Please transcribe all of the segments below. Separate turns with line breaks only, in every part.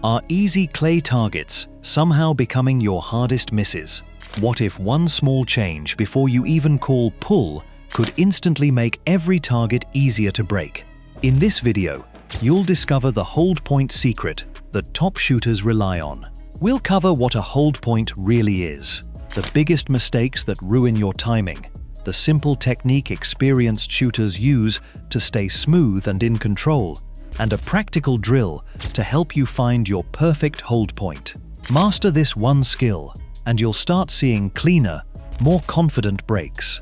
Are easy clay targets somehow becoming your hardest misses? What if one small change before you even call pull could instantly make every target easier to break? In this video, you'll discover the hold point secret that top shooters rely on. We'll cover what a hold point really is, the biggest mistakes that ruin your timing, the simple technique experienced shooters use to stay smooth and in control, and a practical drill to help you find your perfect hold point. Master this one skill, and you'll start seeing cleaner, more confident breaks.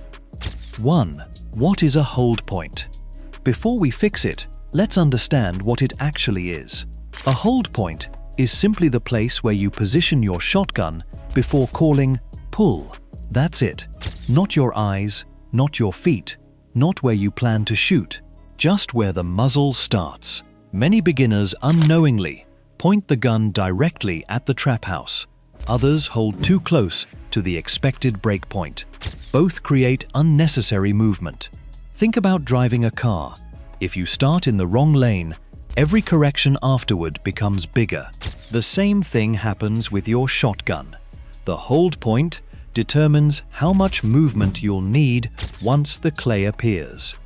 1. What is a hold point? Before we fix it, let's understand what it actually is. A hold point is simply the place where you position your shotgun before calling pull. That's it. Not your eyes, not your feet, not where you plan to shoot. Just where the muzzle starts. Many beginners unknowingly point the gun directly at the trap house. Others hold too close to the expected break point. Both create unnecessary movement. Think about driving a car. If you start in the wrong lane, every correction afterward becomes bigger. The same thing happens with your shotgun. The hold point determines how much movement you'll need once the clay appears.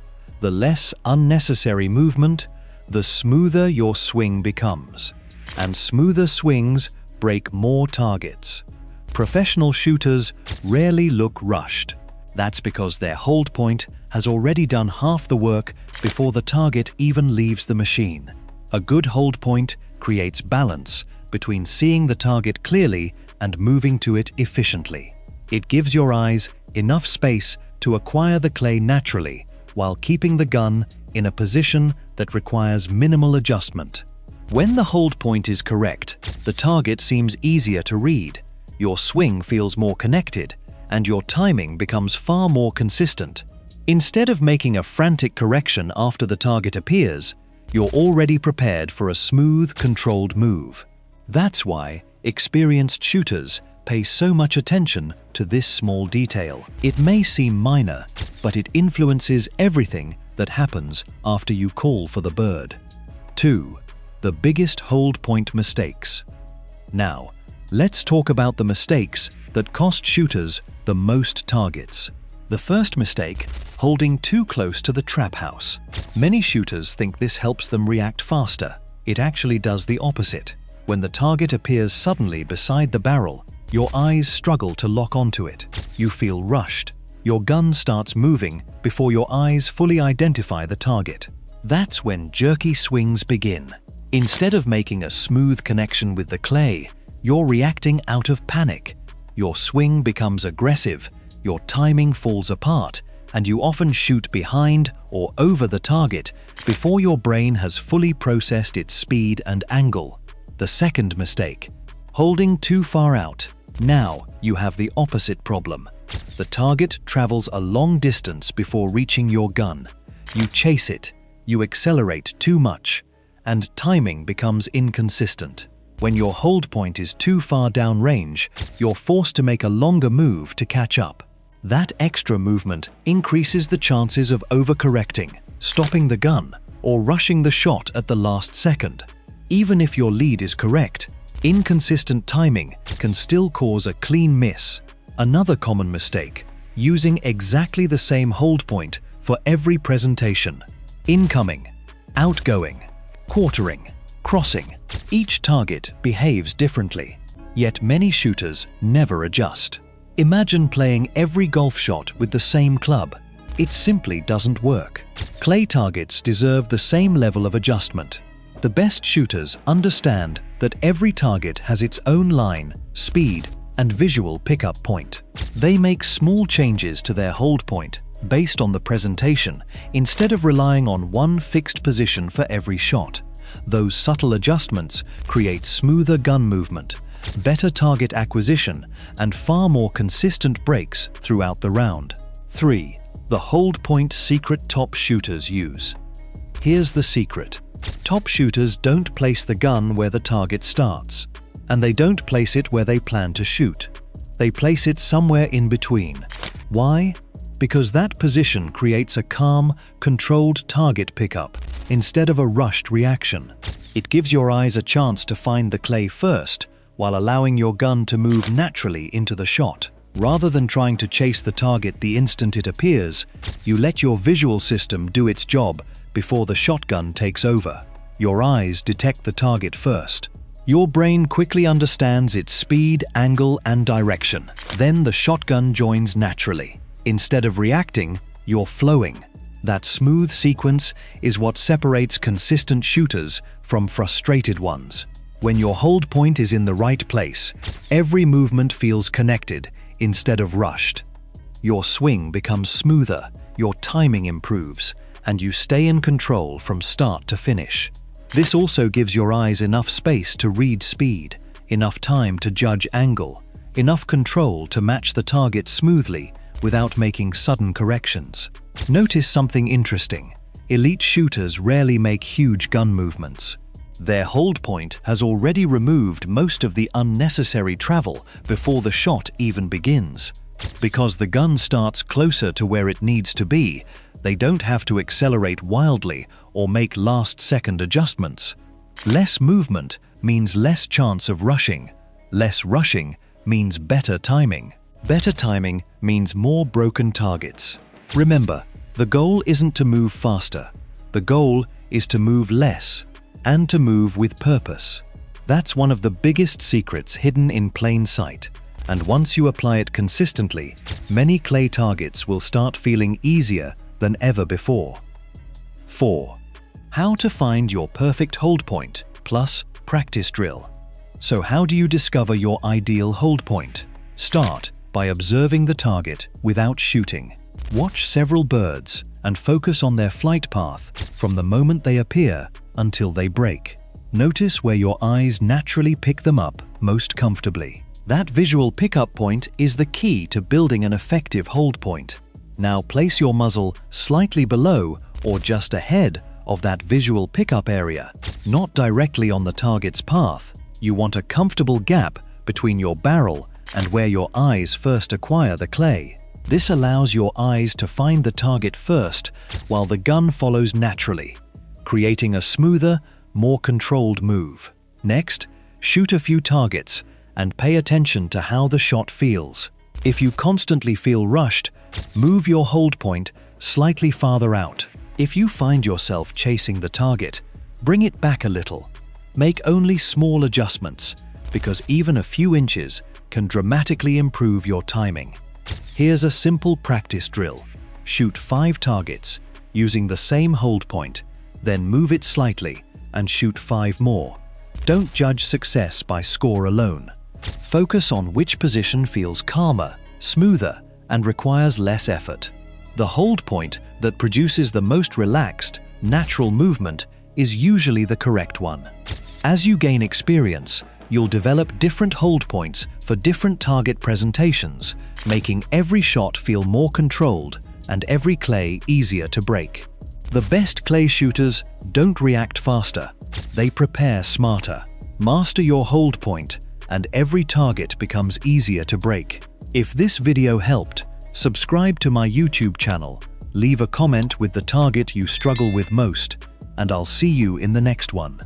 The less unnecessary movement, the smoother your swing becomes. And smoother swings break more targets. Professional shooters rarely look rushed. That's because their hold point has already done half the work before the target even leaves the machine. A good hold point creates balance between seeing the target clearly and moving to it efficiently. It gives your eyes enough space to acquire the clay naturally, while keeping the gun in a position that requires minimal adjustment. When the hold point is correct, the target seems easier to read, your swing feels more connected, and your timing becomes far more consistent. Instead of making a frantic correction after the target appears, you're already prepared for a smooth, controlled move. That's why experienced shooters pay so much attention to this small detail. It may seem minor, but it influences everything that happens after you call for the bird. 2. The biggest hold point mistakes. Now, let's talk about the mistakes that cost shooters the most targets. The first mistake, holding too close to the trap house. Many shooters think this helps them react faster. It actually does the opposite. When the target appears suddenly beside the barrel, your eyes struggle to lock onto it. You feel rushed. Your gun starts moving before your eyes fully identify the target. That's when jerky swings begin. Instead of making a smooth connection with the clay, you're reacting out of panic. Your swing becomes aggressive, your timing falls apart, and you often shoot behind or over the target before your brain has fully processed its speed and angle. The second mistake, holding too far out. Now you have the opposite problem. The target travels a long distance before reaching your gun. You chase it, you accelerate too much, and timing becomes inconsistent. When your hold point is too far downrange, you're forced to make a longer move to catch up. That extra movement increases the chances of overcorrecting, stopping the gun, or rushing the shot at the last second. Even if your lead is correct, inconsistent timing can still cause a clean miss. Another common mistake, using exactly the same hold point for every presentation. Incoming, outgoing, quartering, crossing. Each target behaves differently, yet many shooters never adjust. Imagine playing every golf shot with the same club. It simply doesn't work. Clay targets deserve the same level of adjustment. The best shooters understand that every target has its own line, speed, and visual pickup point. They make small changes to their hold point based on the presentation instead of relying on one fixed position for every shot. Those subtle adjustments create smoother gun movement, better target acquisition, and far more consistent breaks throughout the round. 3. The hold point secret top shooters use. Here's the secret. Top shooters don't place the gun where the target starts, and they don't place it where they plan to shoot. They place it somewhere in between. Why? Because that position creates a calm, controlled target pickup instead of a rushed reaction. It gives your eyes a chance to find the clay first, while allowing your gun to move naturally into the shot. Rather than trying to chase the target the instant it appears, you let your visual system do its job before the shotgun takes over. Your eyes detect the target first. Your brain quickly understands its speed, angle, and direction. Then the shotgun joins naturally. Instead of reacting, you're flowing. That smooth sequence is what separates consistent shooters from frustrated ones. When your hold point is in the right place, every movement feels connected instead of rushed. Your swing becomes smoother, your timing improves, and you stay in control from start to finish. This also gives your eyes enough space to read speed, enough time to judge angle, enough control to match the target smoothly without making sudden corrections. Notice something interesting. Elite shooters rarely make huge gun movements. Their hold point has already removed most of the unnecessary travel before the shot even begins. Because the gun starts closer to where it needs to be, they don't have to accelerate wildly or make last-second adjustments. Less movement means less chance of rushing. Less rushing means better timing. Better timing means more broken targets. Remember, the goal isn't to move faster. The goal is to move less, and to move with purpose. That's one of the biggest secrets hidden in plain sight. And once you apply it consistently, many clay targets will start feeling easier than ever before. 4. How to find your perfect hold point plus practice drill. So how do you discover your ideal hold point? Start by observing the target without shooting. Watch several birds and focus on their flight path from the moment they appear until they break. Notice where your eyes naturally pick them up most comfortably. That visual pickup point is the key to building an effective hold point. Now place your muzzle slightly below or just ahead of that visual pickup area, not directly on the target's path. You want a comfortable gap between your barrel and where your eyes first acquire the clay. This allows your eyes to find the target first while the gun follows naturally, creating a smoother, more controlled move. Next, shoot a few targets and pay attention to how the shot feels. If you constantly feel rushed, move your hold point slightly farther out. If you find yourself chasing the target, bring it back a little. Make only small adjustments, because even a few inches can dramatically improve your timing. Here's a simple practice drill. Shoot 5 targets using the same hold point, then move it slightly and shoot 5 more. Don't judge success by score alone. Focus on which position feels calmer, smoother, and requires less effort. The hold point that produces the most relaxed, natural movement is usually the correct one. As you gain experience, you'll develop different hold points for different target presentations, making every shot feel more controlled and every clay easier to break. The best clay shooters don't react faster, they prepare smarter. Master your hold point, and every target becomes easier to break. If this video helped, subscribe to my YouTube channel, leave a comment with the target you struggle with most, and I'll see you in the next one.